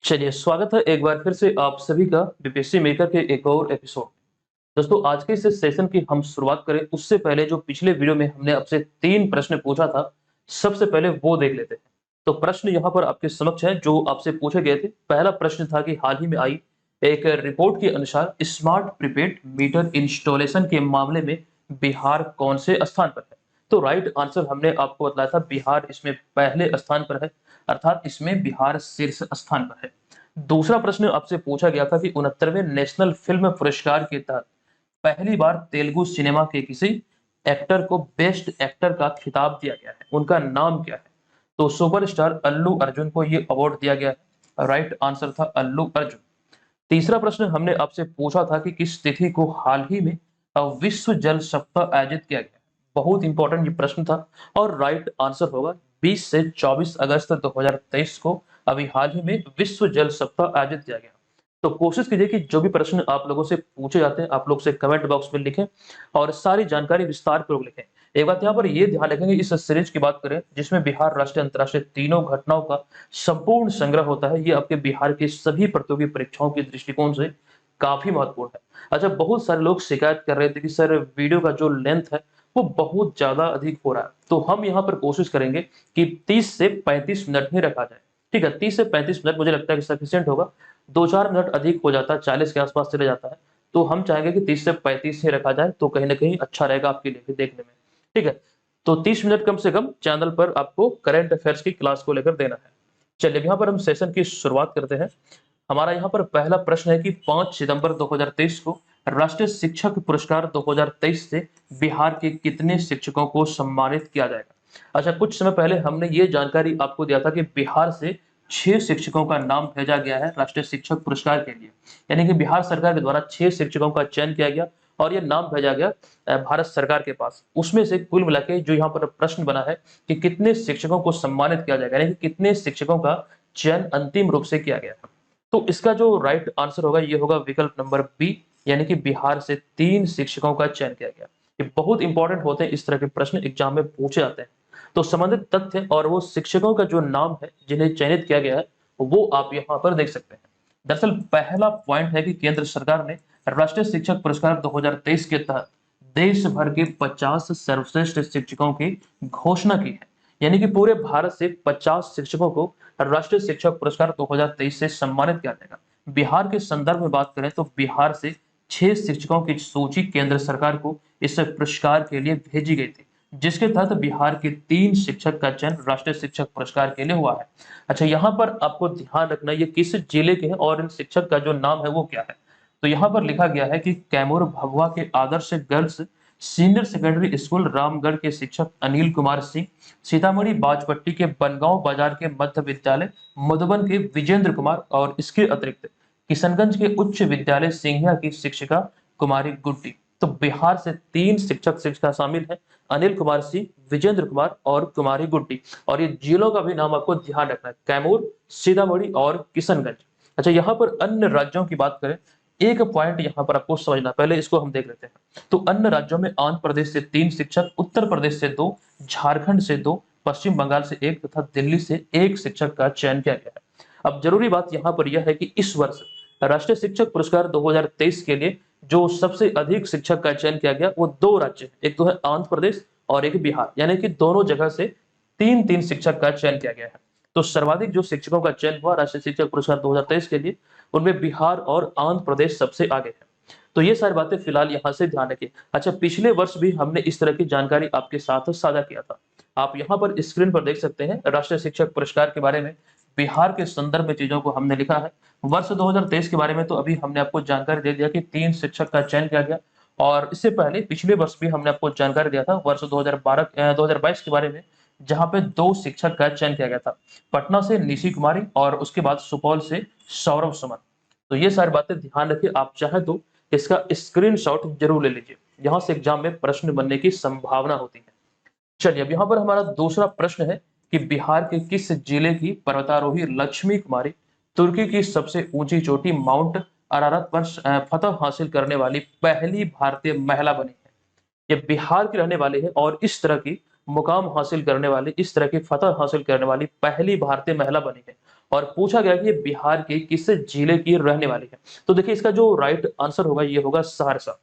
चलिए, स्वागत है एक बार फिर से आप सभी का बीपीएससी मेकर के एक और एपिसोड। दोस्तों, आज के इस सेशन की हम शुरुआत करें उससे पहले जो पिछले वीडियो में हमने आपसे 3 प्रश्न पूछा था, सबसे पहले वो देख लेते हैं। तो प्रश्न यहाँ पर आपके समक्ष है जो आपसे पूछे गए थे। पहला प्रश्न था कि हाल ही में आई एक रिपोर्ट के अनुसार स्मार्ट प्रीपेड मीटर इंस्टॉलेशन के मामले में बिहार कौन से स्थान पर है? तो राइट आंसर हमने आपको बताया था, बिहार इसमें पहले स्थान पर है, अर्थात इसमें बिहार शीर्ष स्थान पर है। दूसरा प्रश्न आपसे पूछा गया था कि 69वें नेशनल फिल्म पुरस्कार के तहत पहली बार तेलुगु सिनेमा के किसी एक्टर को बेस्ट एक्टर का खिताब दिया गया है, उनका नाम क्या है? तो सुपरस्टार अल्लू अर्जुन को ये अवार्ड दिया गया है। राइट आंसर था अल्लू अर्जुन। तीसरा प्रश्न हमने आपसे पूछा था कि किस तिथि को हाल ही में विश्व जल सप्ताह आयोजित किया गया? बहुत इंपॉर्टेंट ये प्रश्न था और राइट आंसर होगा 20 से 24 अगस्त 2023 को अभी हाल ही में विश्व जल सप्ताह आयोजित किया गया। तो कोशिश कीजिए कि जो भी प्रश्न आप लोगों से पूछे जाते हैं आप लोग से कमेंट बॉक्स में लिखें और सारी जानकारी विस्तार पूर्वक लिखें। एक बात यहाँ पर ये ध्यान रखेंगे, इस सीरीज की बात करें जिसमें बिहार राष्ट्रीय अंतर्राष्ट्रीय तीनों घटनाओं का संपूर्ण संग्रह होता है, ये आपके बिहार की सभी प्रतियोगी परीक्षाओं के दृष्टिकोण से काफी महत्वपूर्ण है। अच्छा, बहुत सारे लोग शिकायत कर रहे थे कि सर वीडियो का जो लेंथ है वो बहुत ज्यादा अधिक हो रहा है, तो हम यहाँ पर कोशिश करेंगे कि 30 से 35 मिनट में रखा जाए। ठीक है, 30 से 35 मिनट मुझे लगता है कि सफिशियंट होगा। 2-4 मिनट अधिक हो जाता है, 40 के आसपास चले जाता है, तो हम चाहेंगे कि 30 से 35 ही रखा जाए, तो कहीं ना कहीं अच्छा रहेगा आपके लिए भी देखने में। ठीक है, तो 30 मिनट कम से कम चैनल पर आपको करंट अफेयर्स की क्लास को लेकर देना है। चलिए, यहाँ पर हम सेशन की शुरुआत करते हैं। हमारा यहाँ पर पहला प्रश्न है कि 5 सितंबर 2023 को राष्ट्रीय शिक्षक पुरस्कार 2023 से बिहार के कितने शिक्षकों को सम्मानित किया जाएगा? अच्छा, कुछ समय पहले हमने ये जानकारी आपको दिया था कि बिहार से 6 शिक्षकों का नाम भेजा गया है राष्ट्रीय शिक्षक पुरस्कार के लिए, यानी कि बिहार सरकार के द्वारा 6 शिक्षकों का चयन किया गया और ये नाम भेजा गया भारत सरकार के पास। उसमें से कुल मिला के जो यहाँ पर प्रश्न बना है कि कितने शिक्षकों को सम्मानित किया जाएगा, यानी कि कितने शिक्षकों का चयन अंतिम रूप से किया गया है। तो इसका जो राइट आंसर होगा ये होगा विकल्प नंबर बी, यानी कि बिहार से 3 शिक्षकों का चयन किया गया। ये बहुत इंपॉर्टेंट होते हैं, इस तरह के प्रश्न एग्जाम में पूछे जाते हैं। तो संबंधित तथ्य और वो शिक्षकों का जो नाम है जिन्हें चयनित किया गया है वो आप यहाँ पर देख सकते हैं। दरअसल पहला पॉइंट है कि केंद्र सरकार ने राष्ट्रीय शिक्षक पुरस्कार 2023 के तहत देश भर के 50 सर्वश्रेष्ठ शिक्षकों की घोषणा की है, यानी कि पूरे भारत से 50 शिक्षकों को राष्ट्रीय शिक्षक पुरस्कार 2023 से सम्मानित किया जाएगा। बिहार के संदर्भ में बात करें तो बिहार से 6 शिक्षकों की सूची केंद्र सरकार को इस पुरस्कार के लिए भेजी गई थी, जिसके तहत बिहार के 3 शिक्षक का चयन राष्ट्रीय शिक्षक पुरस्कार के लिए हुआ है। अच्छा, यहाँ पर आपको ध्यान रखना ये किस जिले के हैं और इन शिक्षक का जो नाम है वो क्या है। तो यहाँ पर लिखा गया है कि कैमूर भभुआ के Adarsh girls senior secondary school Ramgarh के शिक्षक अनिल कुमार सिंह, सीतामढ़ी बाजपट्टी के बनगांव बाजार के मध्य विद्यालय मधुबन के विजेंद्र कुमार और इसके अतिरिक्त किशनगंज के उच्च विद्यालय सिंघिया की शिक्षिका कुमारी गुड्डी। तो बिहार से 3 शिक्षक शिक्षिका शामिल है, अनिल कुमार सिंह, विजेंद्र कुमार और कुमारी गुड्डी। और ये जिलों का भी नाम आपको ध्यान रखना है, कैमूर, सीतामढ़ी और किशनगंज। अच्छा, यहाँ पर अन्य राज्यों की बात करें, एक पॉइंट यहाँ पर आपको समझना, पहले इसको हम देख लेते हैं। तो अन्य राज्यों में आंध्र प्रदेश से 3 शिक्षक, उत्तर प्रदेश से 2, झारखंड से 2, पश्चिम बंगाल से 1 तथा दिल्ली से 1 शिक्षक का चयन किया गया है। अब जरूरी बात यहाँ पर यह है कि इस वर्ष राष्ट्रीय शिक्षक पुरस्कार 2023 के लिए जो सबसे अधिक शिक्षक का चयन किया गया वो 2 राज्य है, एक तो है आंध्र प्रदेश और एक बिहार, यानी कि दोनों जगह से 3-3 शिक्षक का चयन किया गया है। तो सर्वाधिक जो शिक्षकों का चयन हुआ राष्ट्रीय शिक्षक पुरस्कार 2023 के लिए, उनमें बिहार और आंध्र प्रदेश सबसे आगे है। तो ये सारी बातें फिलहाल यहाँ से ध्यान रखिए। अच्छा, पिछले वर्ष भी हमने इस तरह की जानकारी आपके साथ साझा किया था, आप यहाँ पर स्क्रीन पर देख सकते हैं राष्ट्रीय शिक्षक पुरस्कार के बारे में बिहार के संदर्भ में चीजों को हमने लिखा है। वर्ष 2023 के बारे में तो अभी हमने आपको जानकारी दे दिया कि 3 शिक्षक का चयन किया गया, और इससे पहले पिछले वर्ष भी हमने आपको जानकारी दिया था वर्ष 2022 के बारे में, जहां पे 2 शिक्षक का चयन किया गया था, पटना से निशी कुमारी और उसके बाद सुपौल से सौरभ सुमन। तो ये सारी बातें ध्यान रखिए, आप चाहें तो इसका स्क्रीनशॉट जरूर ले लीजिए, यहाँ से एग्जाम में प्रश्न बनने की संभावना होती है। चलिए, अब यहाँ पर हमारा दूसरा प्रश्न है कि बिहार के किस जिले की पर्वतारोही लक्ष्मी कुमारी तुर्की की सबसे ऊंची चोटी माउंट अरारत पर फतह हासिल करने वाली पहली भारतीय महिला बनी है? ये बिहार के रहने वाले हैं और इस तरह की मुकाम हासिल करने वाली, इस तरह की फतह हासिल करने वाली पहली भारतीय महिला बनी है। और पूछा गया कि ये बिहार के किस जिले की रहने वाली है। तो देखिए इसका जो राइट आंसर होगा ये होगा सहरसा।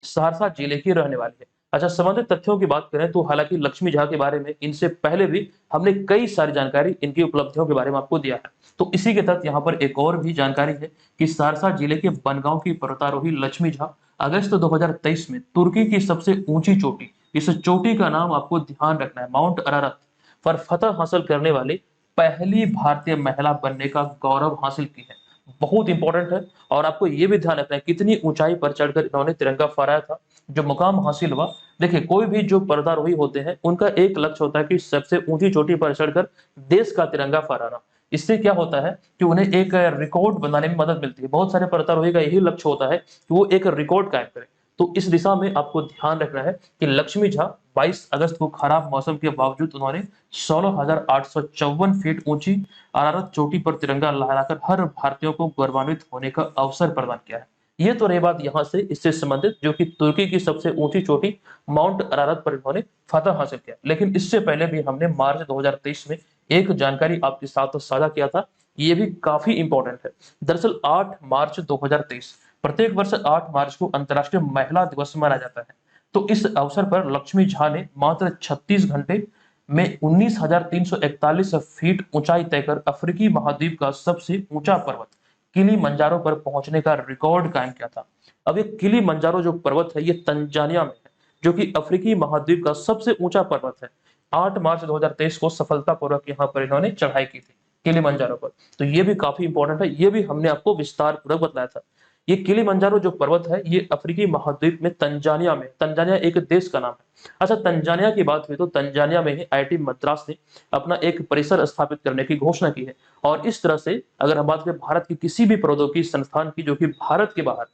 सहरसा जिले की रहने वाली है। अच्छा, संबंधित तथ्यों की बात करें तो हालांकि लक्ष्मी झा के बारे में इनसे पहले भी हमने कई सारी जानकारी इनकी उपलब्धियों के बारे में आपको दिया है। तो इसी के तहत यहाँ पर एक और भी जानकारी है कि सहरसा जिले के बनगांव की पर्वतारोही लक्ष्मी झा अगस्त 2023 में तुर्की की सबसे ऊंची चोटी, इस चोटी का नाम आपको ध्यान रखना है, माउंट अरारत पर फतह हासिल करने वाली पहली भारतीय महिला बनने का गौरव हासिल की है। बहुत इंपॉर्टेंट है। और आपको ये भी ध्यान रखना है कितनी ऊंचाई पर चढ़कर इन्होंने तिरंगा फहराया था, जो मुकाम हासिल हुआ। देखिए कोई भी जो पर्वतारोही होते हैं उनका एक लक्ष्य होता है कि सबसे ऊंची चोटी पर चढ़कर देश का तिरंगा फहराना। इससे क्या होता है कि उन्हें एक रिकॉर्ड बनाने में मदद मिलती है। बहुत सारे पर्वतारोही का यही लक्ष्य होता है कि वो एक रिकॉर्ड कायम करें। तो इस दिशा में आपको ध्यान रखना है कि लक्ष्मी झा 22 अगस्त को खराब मौसम के बावजूद उन्होंने 16,854 फीट ऊंची अरारत चोटी पर तिरंगा लहराकर हर भारतीयों को गौरवान्वित होने का अवसर प्रदान किया है। ये तो रही बात यहाँ से इससे संबंधित, जो कि तुर्की की सबसे ऊंची चोटी माउंट अरारत पर इन्होंने फतह हासिल किया। लेकिन इससे पहले भी हमने मार्च 2023 में एक जानकारी आपके साथ साझा किया था, ये भी काफी इंपॉर्टेंट है। दरअसल 8 मार्च 2023, प्रत्येक वर्ष 8 मार्च को अंतर्राष्ट्रीय महिला दिवस मनाया जाता है। तो इस अवसर पर लक्ष्मी झा ने मात्र 36 घंटे में 19,341 फीट ऊंचाई तय कर अफ्रीकी महाद्वीप का सबसे ऊंचा पर्वत किलीमंजारो पर पहुंचने का रिकॉर्ड कायम किया था। अब ये किलीमंजारो जो पर्वत है ये तंजानिया में है, जो कि अफ्रीकी महाद्वीप का सबसे ऊंचा पर्वत है। 8 मार्च 2023 को सफलतापूर्वक यहाँ पर इन्होंने चढ़ाई की थी किलीमंजारो पर। तो ये भी काफी इंपॉर्टेंट है, ये भी हमने आपको विस्तार पूर्वक बताया था। ये किलीमंजारो जो पर्वत है ये अफ्रीकी महाद्वीप में तंजानिया में, तंजानिया एक देश का नाम है। अच्छा, तंजानिया की बात हुई तो तंजानिया में ही आईआईटी मद्रास ने अपना एक परिसर स्थापित करने की घोषणा की है। और इस तरह से अगर हम बात करें भारत के किसी भी प्रौद्योगिकी संस्थान की जो कि भारत के बाहर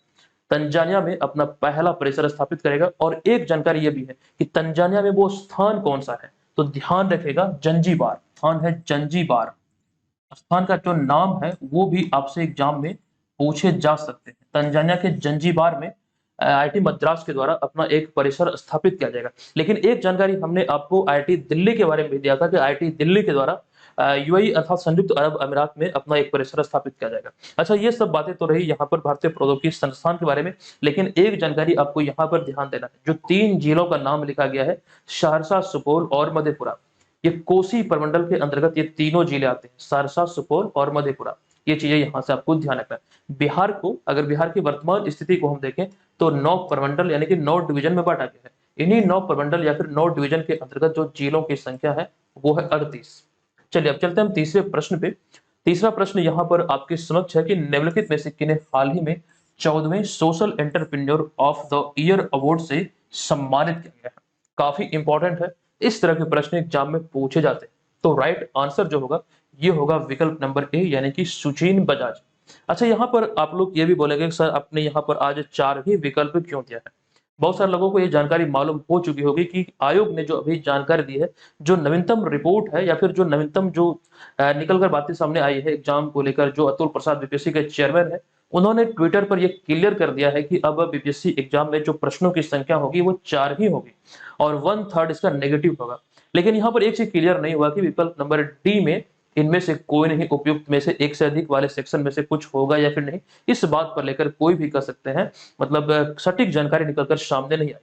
तंजानिया में अपना पहला परिसर स्थापित करेगा। और एक जानकारी यह भी है कि तंजानिया में वो स्थान कौन सा है, तो ध्यान रखेगा जंजीबार, स्थान है जंजीबार। स्थान का जो नाम है वो भी आपसे एग्जाम में पूछे जा सकते हैं। तंजानिया के जंजीबार में आईआईटी मद्रास के द्वारा अपना एक परिसर स्थापित किया जाएगा। लेकिन एक जानकारी हमने आपको आईआईटी दिल्ली के बारे में दिया था कि आईआईटी दिल्ली के द्वारा यूएई अर्थात संयुक्त अरब अमीरात में अपना एक परिसर स्थापित किया जाएगा। अच्छा, ये सब बातें तो रही यहाँ पर भारतीय प्रौद्योगिकी संस्थान के बारे में। लेकिन एक जानकारी आपको यहाँ पर ध्यान देना है, जो 3 जिलों का नाम लिखा गया है, सहरसा, सुपौल और मधेपुरा, ये कोसी प्रमंडल के अंतर्गत ये तीनों जिले आते हैं, सहरसा, सुपौल और मधेपुरा। ये चीजें यहाँ से आपको ध्यान रखना है। बिहार को, अगर बिहार की वर्तमान स्थिति को हम देखें तो 9 प्रमंडल यानी कि 9 डिवीजन में बांटा गया है। इन्हीं 9 प्रमंडल या फिर 9 डिवीजन के अंतर्गत जो जिलों की संख्या है वो है 38। चलिए अब चलते हैं हम तीसरे प्रश्न पे। तीसरा प्रश्न यहाँ पर आपके समक्ष है कि निम्नलिखित में से किन्हें हाल ही में 14वें social entrepreneur of the year award से सम्मानित किया गया है। काफी इंपॉर्टेंट है, इस तरह के प्रश्न एग्जाम में पूछे जाते हैं। तो राइट आंसर जो होगा ये होगा विकल्प नंबर ए यानी कि सुचीन बजाज। अच्छा, यहाँ पर आप लोग ये भी बोलेंगे सर आपने यहाँ पर आज 4 ही विकल्प क्यों दिया है। बहुत सारे लोगों को ये जानकारी मालूम हो चुकी होगी कि आयोग ने जो अभी जानकारी दी है, जो नवीनतम रिपोर्ट है या फिर जो नवीनतम जो निकल कर बातें सामने आई है एग्जाम को लेकर, जो अतुल प्रसाद बीपीएससी के चेयरमैन है, उन्होंने ट्विटर पर ये क्लियर कर दिया है कि अब बीपीएससी एग्जाम में जो प्रश्नों की संख्या होगी वो 4 ही होगी और 1/3 इसका नेगेटिव होगा। लेकिन यहाँ पर एक चीज क्लियर नहीं हुआ कि विकल्प नंबर डी में इनमें से कोई नहीं उपयुक्त में से एक से अधिक वाले सेक्शन में से कुछ होगा या फिर नहीं। इस बात पर लेकर कोई भी कर सकते हैं, मतलब सटीक जानकारी निकलकर सामने नहीं आई है।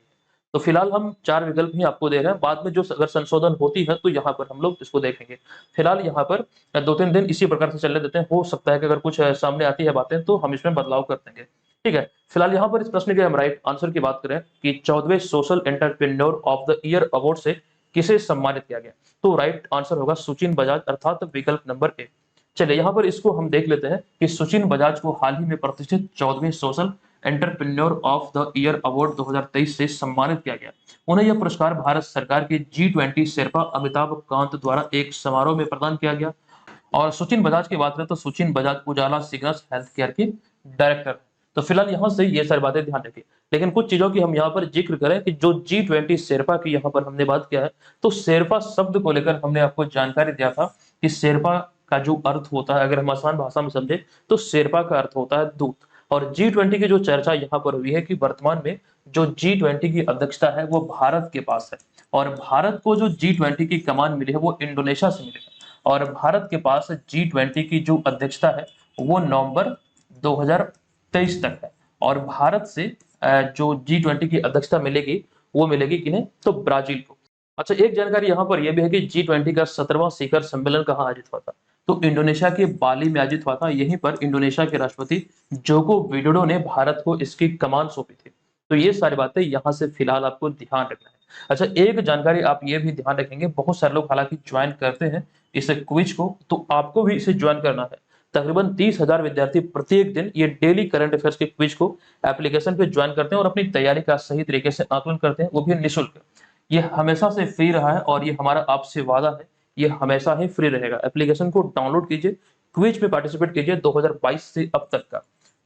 तो फिलहाल हम 4 विकल्प ही आपको दे रहे हैं, बाद में जो अगर संशोधन होती है तो यहाँ पर हम लोग इसको देखेंगे। फिलहाल यहाँ पर 2-3 दिन इसी प्रकार से चलने देते हैं, हो सकता है कि अगर कुछ सामने आती है बातें तो हम इसमें बदलाव कर देंगे। ठीक है, फिलहाल यहाँ पर इस प्रश्न के हम राइट आंसर की बात करें कि 14वें social entrepreneur of the year award से किसे सम्मानित किया गया, तो राइट आंसर होगा सुचिन बजाज अर्थात विकल्प नंबर ए। चलिए यहाँ पर इसको हम देख लेते हैं कि सुचिन बजाज को हाल ही में प्रतिष्ठित 14वें social entrepreneur of the year award 2023 से सम्मानित किया गया। उन्हें यह पुरस्कार भारत सरकार के G20 शेर्पा अमिताभ कांत द्वारा एक समारोह में प्रदान किया गया। और सुचिन बजाज की बात करें तो सुचिन बजाज उजाला सिग्नस हेल्थ केयर की डायरेक्टर। तो फिलहाल यहाँ से ये सारी बातें ध्यान रखिए। लेकिन कुछ चीजों की हम यहाँ पर जिक्र करें कि जो G20 शेर्पा की यहाँ पर हमने बात किया है, तो शेर्पा शब्द को लेकर हमने आपको जानकारी दिया था कि शेर्पा का जो अर्थ होता है, अगर हम आसान भाषा में समझे तो शेर्पा का अर्थ होता है दूत। और G20 की जो चर्चा यहाँ पर हुई है कि वर्तमान में जो G20 की अध्यक्षता है वो भारत के पास है और भारत को जो G20 की कमान मिली है वो इंडोनेशिया से मिली है। और भारत के पास G20 की जो अध्यक्षता है वो नवंबर 2023 तक है। और भारत से जो G20 की अध्यक्षता मिलेगी वो मिलेगी किन्हें, तो ब्राजील को। अच्छा, एक जानकारी यहाँ पर यह भी है कि G20 का 17वां शिखर सम्मेलन कहाँ आयोजित हुआ था, तो इंडोनेशिया के बाली में आयोजित हुआ था। यहीं पर इंडोनेशिया के राष्ट्रपति जोको विडोडो ने भारत को इसकी कमान सौंपी थी। तो ये सारी बातें यहाँ से फिलहाल आपको ध्यान रखना है। अच्छा, एक जानकारी आप ये भी ध्यान रखेंगे, बहुत सारे लोग हालांकि ज्वाइन करते हैं इस क्विज को, तो आपको भी इसे ज्वाइन करना है। तकरीबन 30,000 विद्यार्थी प्रत्येक दिन ये डेली करंट अफेयर्स के क्विज को एप्लीकेशन पे ज्वाइन करते हैं और अपनी तैयारी का सही तरीके से आकलन करते हैं, वो भी निःशुल्क। ये हमेशा से फ्री रहा है और ये हमारा आपसे वादा है, ये हमेशा ही फ्री रहेगा। एप्लीकेशन को डाउनलोड कीजिए, क्विज में पार्टिसिपेट कीजिए। 2022 से अब तक का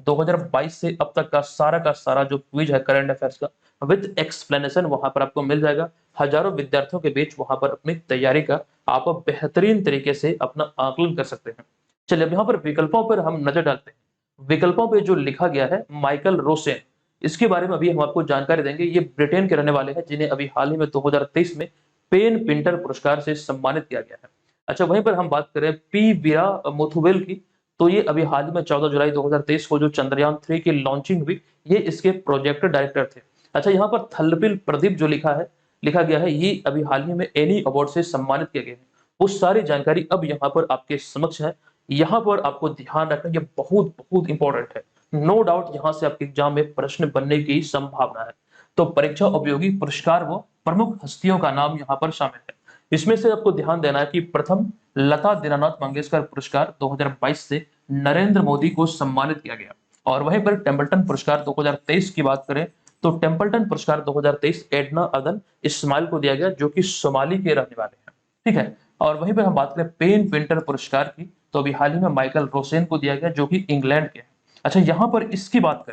2022 से अब तक का सारा जो क्विज है करंट अफेयर्स का विद एक्सप्लेनेशन वहां पर आपको मिल जाएगा। हजारों विद्यार्थियों के बीच वहां पर अपनी तैयारी का आप बेहतरीन तरीके से अपना आकलन कर सकते हैं। चलिए अब यहाँ पर विकल्पों पर हम नजर डालते हैं। विकल्पों पे जो लिखा गया है माइकल रोसेन, इसके बारे में अभी हम आपको जानकारी देंगे। ये ब्रिटेन के रहने वाले हैं जिन्हें अभी हाल ही में 2023 में पेन पिंटर पुरस्कार से सम्मानित किया गया है। अच्छा, वहीं पर हम बात करें पी वीरा मुथुवेल की, तो ये अभी हाल ही में 14 जुलाई 2023 को जो चंद्रयान 3 की लॉन्चिंग हुई, ये इसके प्रोजेक्ट डायरेक्टर थे। अच्छा, यहाँ पर थलपिल प्रदीप जो लिखा गया है, ये अभी हाल ही में एनी अवार्ड से सम्मानित किए गए हैं। वो सारी जानकारी अब यहाँ पर आपके समक्ष है। यहाँ पर आपको ध्यान रखना, ये बहुत बहुत इंपॉर्टेंट है। नो डाउट यहाँ से आपके एग्जाम में प्रश्न बनने की संभावना है। तो परीक्षा उपयोगी पुरस्कार व प्रमुख हस्तियों का नाम यहाँ पर शामिल है। इसमें से आपको ध्यान देना है कि प्रथम लता दीनानाथ मंगेशकर पुरस्कार 2022 से नरेंद्र मोदी को सम्मानित किया गया। और वहीं पर टेम्पल्टन पुरस्कार 2023 की बात करें तो टेम्पल्टन पुरस्कार 2023 एडना अदन इस्माइल को दिया गया, जो कि सोमाली के रहने वाले हैं। ठीक है। और वहीं पर हम बात करें पेन पिंटर पुरस्कार की, तो अभी हाल ही में माइकल रोसेन को दिया गया, जो कि इंग्लैंड के हैं। अच्छा, यहाँ पर इसकी बात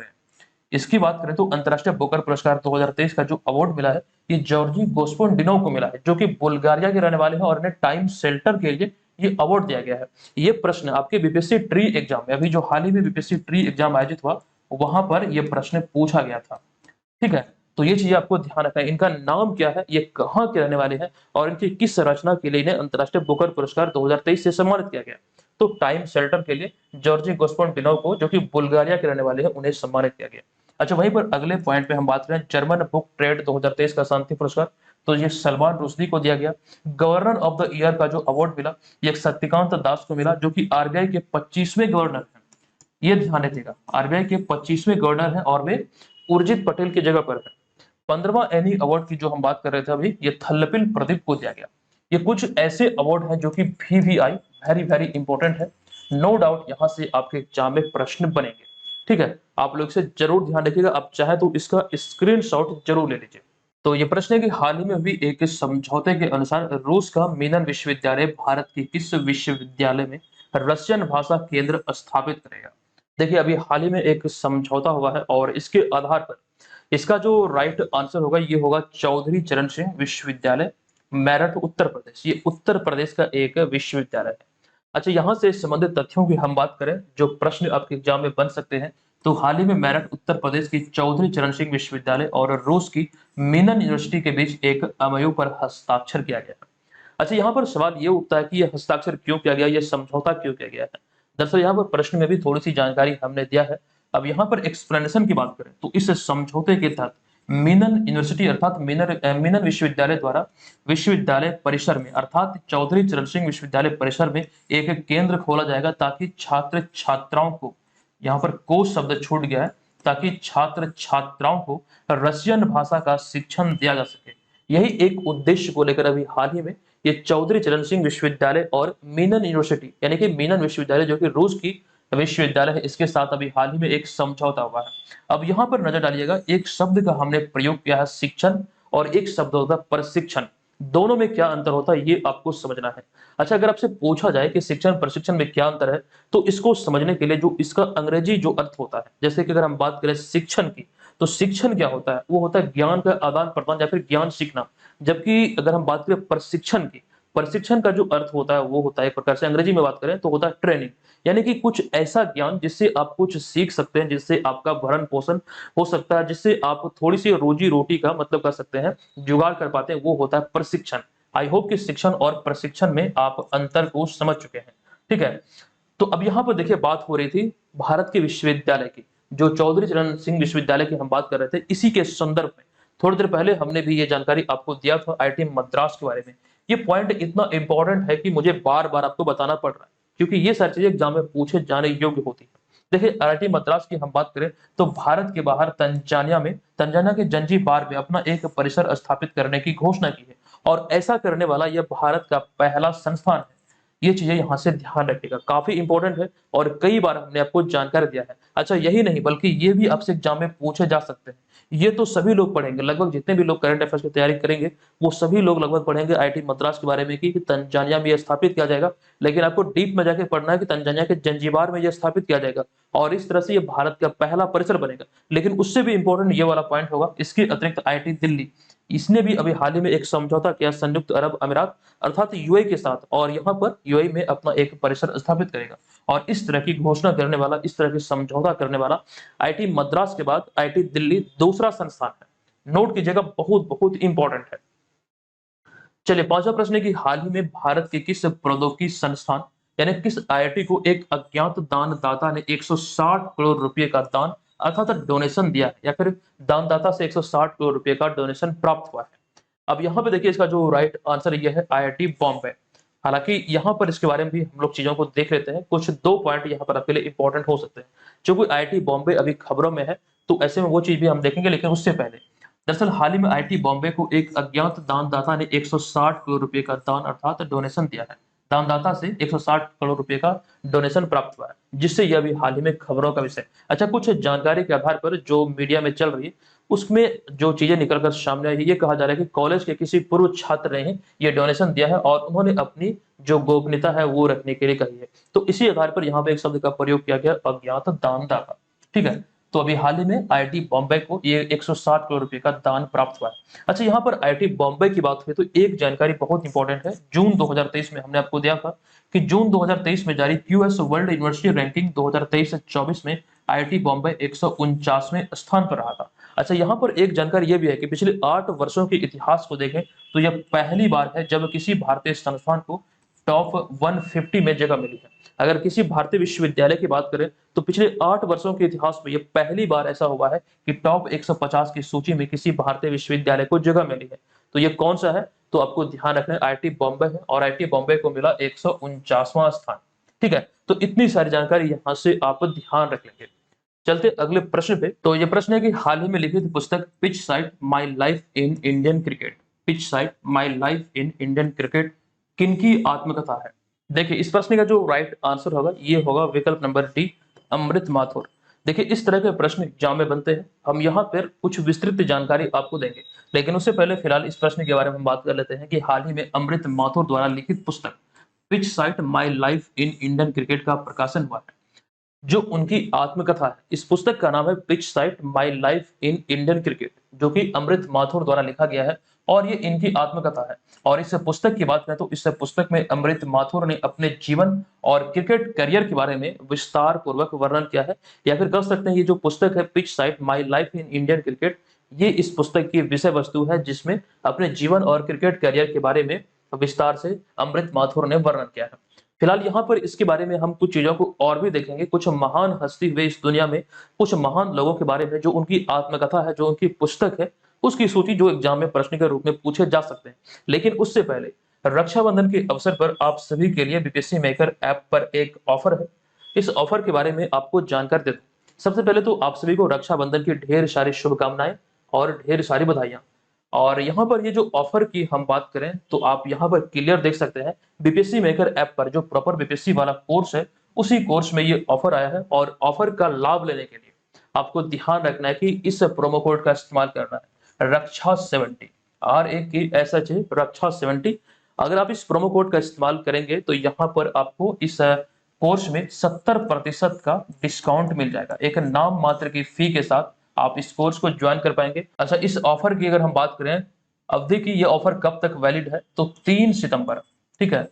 करें तो अंतरराष्ट्रीय बुकर पुरस्कार 2023 का जो अवार्ड मिला है, ये जॉर्जी गोस्पोंडिनोव को मिला है, जो कि बुल्गारिया के रहने वाले हैं और इन्हें टाइम शेल्टर के लिए ये अवार्ड दिया गया है। ये प्रश्न आपके बीपीएससी ट्री एग्जाम में, अभी जो हाल ही में बीपीएससी ट्री एग्जाम आयोजित हुआ, वहां पर यह प्रश्न पूछा गया था। ठीक है। तो ये चीजें आपको ध्यान रखना है। इनका नाम क्या है, ये कहाँ के रहने वाले हैं और इनकी किस रचना के लिए इन्हें अंतरराष्ट्रीय बुकर पुरस्कार 2023 से सम्मानित किया गया। तो टाइम शेल्टर के लिए जॉर्जी गोस्पोंडिनोव को, जो कि बुल्गारिया के रहने वाले हैं, उन्हें सम्मानित किया गया। अच्छा, वहीं पर अगले पॉइंट पे हम बात करें जर्मन बुक ट्रेड 2023 का शांति पुरस्कार, तो ये सलमान रुश्दी को दिया गया। गवर्नर ऑफ द ईयर का जो अवार्ड मिला, ये सत्यकांत दास को मिला, जो कि आरबीआई के 25वें गवर्नर हैं। ये ध्यान रखिएगा, आरबीआई के 25वें गवर्नर हैं और वे उर्जित पटेल की जगह पर है। 15वां एनी अवार्ड की जो हम बात कर रहे थे अभी, ये थल्लपिल प्रदीप को दिया गया। ये कुछ ऐसे अवार्ड हैं जो कि VVI वेरी वेरी इंपॉर्टेंट है। नो डाउट यहाँ से आपके एग्जाम में प्रश्न बनेंगे। ठीक है, आप लोग इसे जरूर ध्यान रखिएगा। आप चाहे तो इसका स्क्रीनशॉट जरूर ले लीजिए। तो ये प्रश्न है कि हाल ही में हुई एक समझौते के अनुसार रूस का मीनन विश्वविद्यालय भारत के किस विश्वविद्यालय में रशियन भाषा केंद्र स्थापित करेगा। देखिए, अभी हाल ही में एक समझौता हुआ है और इसके आधार पर इसका जो राइट आंसर होगा ये होगा चौधरी चरण सिंह विश्वविद्यालय, मेरठ, उत्तर प्रदेश। ये उत्तर प्रदेश का एक विश्वविद्यालय है। अच्छा, यहाँ से संबंधित तथ्यों की हम बात करें जो प्रश्न आपके एग्जाम में बन सकते हैं, तो हाल ही में मेरठ उत्तर प्रदेश की चौधरी चरण सिंह विश्वविद्यालय और रूस की मीनन यूनिवर्सिटी के बीच एक एमओयू पर हस्ताक्षर किया गया है। अच्छा, यहाँ पर सवाल ये उठता है कि यह हस्ताक्षर क्यों किया गया, यह समझौता क्यों किया गया है। दरअसल यहाँ पर प्रश्न में भी थोड़ी सी जानकारी हमने दिया है। अब यहाँ पर एक्सप्लेनेशन की बात करें तो इस समझौते के तहत मीनन यूनिवर्सिटी अर्थात मीनन विश्वविद्यालय द्वारा विश्वविद्यालय परिसर में अर्थात चौधरी चरण सिंह विश्वविद्यालय परिसर में एक केंद्र खोला जाएगा, ताकि छात्र छात्राओं को, यहाँ पर को शब्द छूट गया है, ताकि छात्र छात्राओं को रशियन भाषा का शिक्षण दिया जा सके। यही एक उद्देश्य को लेकर अभी हाल ही में ये चौधरी चरण सिंह विश्वविद्यालय और मीनन यूनिवर्सिटी यानी कि मीनन विश्वविद्यालय जो कि रूस की विश्वविद्यालय है, इसके साथ अभी हाल ही में एक समझौता हुआ है। अब यहाँ पर नजर डालिएगा, एक शब्द का हमने प्रयोग किया है शिक्षण और एक शब्द होता है प्रशिक्षण। दोनों में क्या अंतर होता है ये आपको समझना है। अच्छा, अगर आपसे पूछा जाए कि शिक्षण प्रशिक्षण में क्या अंतर है, तो इसको समझने के लिए जो इसका अंग्रेजी जो अर्थ होता है, जैसे कि अगर हम बात करें शिक्षण की, तो शिक्षण क्या होता है, वो होता है ज्ञान का आदान प्रदान या फिर ज्ञान सीखना। जबकि अगर हम बात करें प्रशिक्षण की, प्रशिक्षण का जो अर्थ होता है वो होता है एक प्रकार से, अंग्रेजी में बात करें तो होता है ट्रेनिंग, यानी कि कुछ ऐसा ज्ञान जिससे आप कुछ सीख सकते हैं, जिससे आपका भरण पोषण हो सकता है, जिससे आप थोड़ी सी रोजी रोटी का मतलब कर सकते हैं, जुगाड़ कर पाते हैं, वो होता है प्रशिक्षण। आई होप कि शिक्षण और प्रशिक्षण में आप अंतर को समझ चुके हैं। ठीक है, तो अब यहाँ पर देखिए बात हो रही थी भारत के विश्वविद्यालय की, जो चौधरी चरण सिंह विश्वविद्यालय की हम बात कर रहे थे, इसी के संदर्भ में थोड़ी देर पहले हमने भी ये जानकारी आपको दिया था आईआईटी मद्रास के बारे में। ये पॉइंट इतना इंपॉर्टेंट है कि मुझे बार-बार आपको बताना पड़ रहा है, क्योंकि ये सारी चीजें एग्जाम में पूछे जाने योग्य होती है। देखिए आईआईटी मद्रास की हम बात करें तो भारत के बाहर तंजानिया के जंजीबार में अपना एक परिसर स्थापित करने की घोषणा की है, और ऐसा करने वाला यह भारत का पहला संस्थान है। ये चीजें यहाँ से ध्यान रखिएगा, काफी इंपॉर्टेंट है और कई बार हमने आपको जानकारी दिया है। अच्छा यही नहीं बल्कि ये भी आपसे एग्जाम में पूछे जा सकते हैं। ये तो सभी लोग पढ़ेंगे, लगभग जितने भी लोग करंट अफेयर्स की तैयारी करेंगे वो सभी लोग लगभग पढ़ेंगे आईआईटी मद्रास के बारे में कि तंजानिया में यह स्थापित किया जाएगा। लेकिन आपको डीप में जाके पढ़ना है कि तंजानिया के जंजीबार में यह स्थापित किया जाएगा और इस तरह से ये भारत का पहला परिसर बनेगा। लेकिन उससे भी इंपॉर्टेंट ये वाला पॉइंट होगा, इसके अतिरिक्त आईआईटी दिल्ली, इसने भी अभी हाल ही में एक समझौता किया संयुक्त अरब अमीरात अर्थात यूएई के साथ, और यहाँ पर यूएई में अपना एक परिसर स्थापित करेगा। और इस तरह की घोषणा करने वाला, इस तरह की समझौता करने वाला आईआईटी मद्रास के बाद आईआईटी दिल्ली दूसरा संस्थान है। नोट कीजिएगा, बहुत बहुत इंपॉर्टेंट है। चलिए पांचवा प्रश्न है कि हाल ही में भारत के किस प्रौद्योगिकी संस्थान यानी किस आईआईटी को एक अज्ञात दानदाता ने 160 करोड़ रुपए का दान अर्थात डोनेशन दिया है, या फिर दानदाता से 160 करोड़ रुपए का डोनेशन प्राप्त हुआ है। अब यहाँ पे देखिए इसका जो राइट आंसर ये है आईआईटी बॉम्बे। हालांकि यहाँ पर इसके बारे में भी हम लोग चीजों को देख लेते हैं, कुछ दो पॉइंट यहाँ पर आपके लिए इंपॉर्टेंट हो सकते हैं। जो कोई आईआईटी बॉम्बे अभी खबरों में है तो ऐसे में वो चीज भी हम देखेंगे, लेकिन उससे पहले दरअसल हाल ही में आईआईटी बॉम्बे को एक अज्ञात दानदाता ने 160 करोड़ रुपए का दान अर्थात डोनेशन दिया है। दानदाता से 160 करोड़ रुपए का डोनेशन प्राप्त हुआ है, जिससे यह भी हाल ही में खबरों का विषय। अच्छा कुछ जानकारी के आधार पर जो मीडिया में चल रही है उसमें जो चीजें निकलकर सामने आई है, ये कहा जा रहा है कि कॉलेज के किसी पूर्व छात्र ने ही ये डोनेशन दिया है और उन्होंने अपनी जो गोपनीयता है वो रखने के लिए कही है। तो इसी आधार पर यहाँ पे एक शब्द का प्रयोग किया गया, अज्ञात दानदाता। ठीक है, तो अभी हाल ही में आईआईटी बॉम्बे को ये 160 करोड़ रुपए का दान प्राप्त हुआ है। अच्छा यहाँ पर आईआईटी बॉम्बे की बात हुई तो एक जानकारी बहुत इंपॉर्टेंट है। जून 2023 में हमने आपको दिया था कि जून 2023 में जारी क्यूएस वर्ल्ड यूनिवर्सिटी रैंकिंग 2023 से 24 में आईआईटी बॉम्बे 149वें स्थान पर रहा था। अच्छा यहाँ पर एक जानकारी यह भी है कि पिछले 8 वर्षों के इतिहास को देखें तो यह पहली बार है जब किसी भारतीय संस्थान को टॉप 150 में जगह मिली है। अगर किसी भारतीय विश्वविद्यालय की बात करें तो पिछले 8 वर्षों के इतिहास में यह पहली बार ऐसा हुआ है कि टॉप 150 की सूची में किसी भारतीय विश्वविद्यालय को जगह मिली है। तो ये कौन सा है, तो आपको ध्यान रखना है आईआईटी बॉम्बे है, और आईआईटी बॉम्बे को मिला 149वां स्थान। ठीक है, तो इतनी सारी जानकारी यहाँ से आप ध्यान रख लेंगे। चलते अगले प्रश्न पे। तो ये प्रश्न है कि हाल ही में लिखित पुस्तक pitch site my life in Indian cricket, pitch site my life in Indian cricket किनकी आत्मकथा है। देखिए इस प्रश्न का जो राइट आंसर होगा ये होगा विकल्प नंबर डी, अमृत माथुर। देखिए इस तरह के प्रश्न एग्जाम में बनते हैं, हम यहाँ पर कुछ विस्तृत जानकारी आपको देंगे, लेकिन उससे पहले फिलहाल इस प्रश्न के बारे में हम बात कर लेते हैं कि हाल ही में अमृत माथुर द्वारा लिखित पुस्तक pitch site my life in Indian cricket का प्रकाशन हुआ है। जो उनकी आत्मकथा है, इस पुस्तक का नाम है pitch site my life in Indian cricket, जो कि अमृत माथुर द्वारा लिखा गया है और ये इनकी आत्मकथा है। और इस पुस्तक की बात करें तो इस पुस्तक में अमृत माथुर ने अपने जीवन और क्रिकेट करियर के बारे में विस्तार पूर्वक वर्णन किया है, या फिर कह सकते हैं ये जो पुस्तक है pitch site my life in Indian cricket, ये इस पुस्तक की विषय वस्तु है जिसमें अपने जीवन और क्रिकेट करियर के बारे में विस्तार से अमृत माथुर ने वर्णन किया है। फिलहाल यहाँ पर इसके बारे में हम कुछ चीजों को और भी देखेंगे, कुछ महान हस्ती हुए इस दुनिया में, कुछ महान लोगों के बारे में जो उनकी आत्मकथा है, जो उनकी पुस्तक है, उसकी सूची जो एग्जाम में प्रश्न के रूप में पूछे जा सकते हैं। लेकिन उससे पहले रक्षाबंधन के अवसर पर आप सभी के लिए बीपीएससी मेकर ऐप पर एक ऑफर है। इस ऑफर के बारे में आपको जानकारी देता हूं। सबसे पहले तो आप सभी को रक्षाबंधन की ढेर सारी शुभकामनाएं और ढेर सारी बधाइयां। और यहाँ पर ये जो ऑफर की हम बात करें तो आप यहाँ पर क्लियर देख सकते हैं, बीपीएससी मेकर ऐप पर जो प्रॉपर बीपीएससी वाला कोर्स है उसी कोर्स में ये ऑफर आया है। और ऑफर का लाभ लेने के लिए आपको ध्यान रखना है कि इस प्रोमो कोड का इस्तेमाल करना है, रक्षा 70, RAKSHA रक्षा 70। अगर आप इस प्रोमो कोड का इस्तेमाल करेंगे तो यहाँ पर आपको इस कोर्स में 70% का डिस्काउंट मिल जाएगा। एक नाम मात्र की फी के साथ आप इस कोर्स को ज्वाइन कर पाएंगे। अच्छा इस ऑफर की अगर हम बात करें अवधि की, ये ऑफर कब तक वैलिड है, तो 3 सितंबर, ठीक है,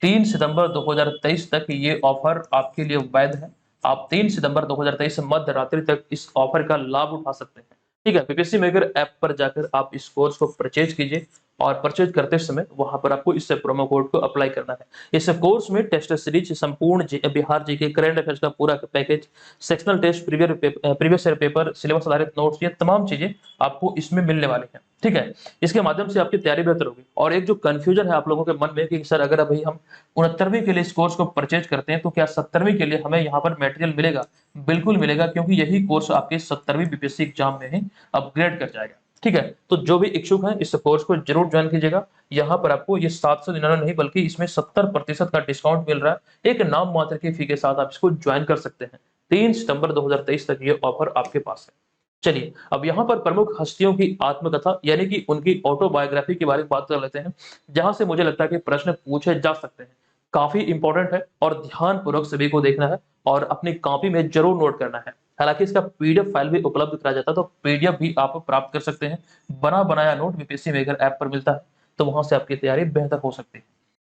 3 सितंबर 2023 तक ये ऑफर आपके लिए वैध है। आप 3 सितंबर 2023 मध्य रात्रि तक इस ऑफर का लाभ उठा सकते हैं। ठीक है, बीपीएससी मेकर ऐप पर जाकर आप इस कोर्स को परचेज कीजिए और परचेज करते समय वहां पर आपको इस प्रोमो कोड को अप्लाई करना है। इस कोर्स में टेस्ट सीरीज, संपूर्ण बिहार जीके, करंट अफेयर्स का पूरा package, sectional test, previous year paper, syllabus आधारित नोट्स, ये तमाम चीजें आपको इसमें मिलने वाली हैं। ठीक है, इसके माध्यम से आपकी तैयारी बेहतर होगी। और एक जो कंफ्यूजन है आप लोगों के मन में कि सर अगर अभी हम 69वीं के लिए इस कोर्स को परचेज करते हैं तो क्या 70वीं के लिए हमें यहाँ पर मटेरियल मिलेगा? बिल्कुल मिलेगा, क्योंकि यही कोर्स आपके 70वीं बीपीएससी एग्जाम में ही अपग्रेड कर जाएगा। ठीक है, तो जो भी इच्छुक हैं इस कोर्स को जरूर ज्वाइन कीजिएगा। यहाँ पर आपको ये 799 नहीं बल्कि इसमें 70% का डिस्काउंट मिल रहा है। एक नाम मात्र की फी के साथ आप इसको ज्वाइन कर सकते हैं। 3 सितंबर 2023 तक ये ऑफर आपके पास है। चलिए, अब यहाँ पर प्रमुख हस्तियों की आत्मकथा यानी कि उनकी ऑटोबायोग्राफी के बारे में बात कर लेते हैं, जहां से मुझे लगता है कि प्रश्न पूछे जा सकते हैं। काफी इंपॉर्टेंट है और ध्यानपूर्वक सभी को देखना है और अपनी कॉपी में जरूर नोट करना है। हालांकि इसका पीडीएफ फाइल भी उपलब्ध कराया जाता है, तो पीडीएफ भी आप प्राप्त कर सकते हैं। बना बनाया नोट बीपीएससी मेकर ऐप पर मिलता है, तो वहां से आपकी तैयारी बेहतर हो सकती है।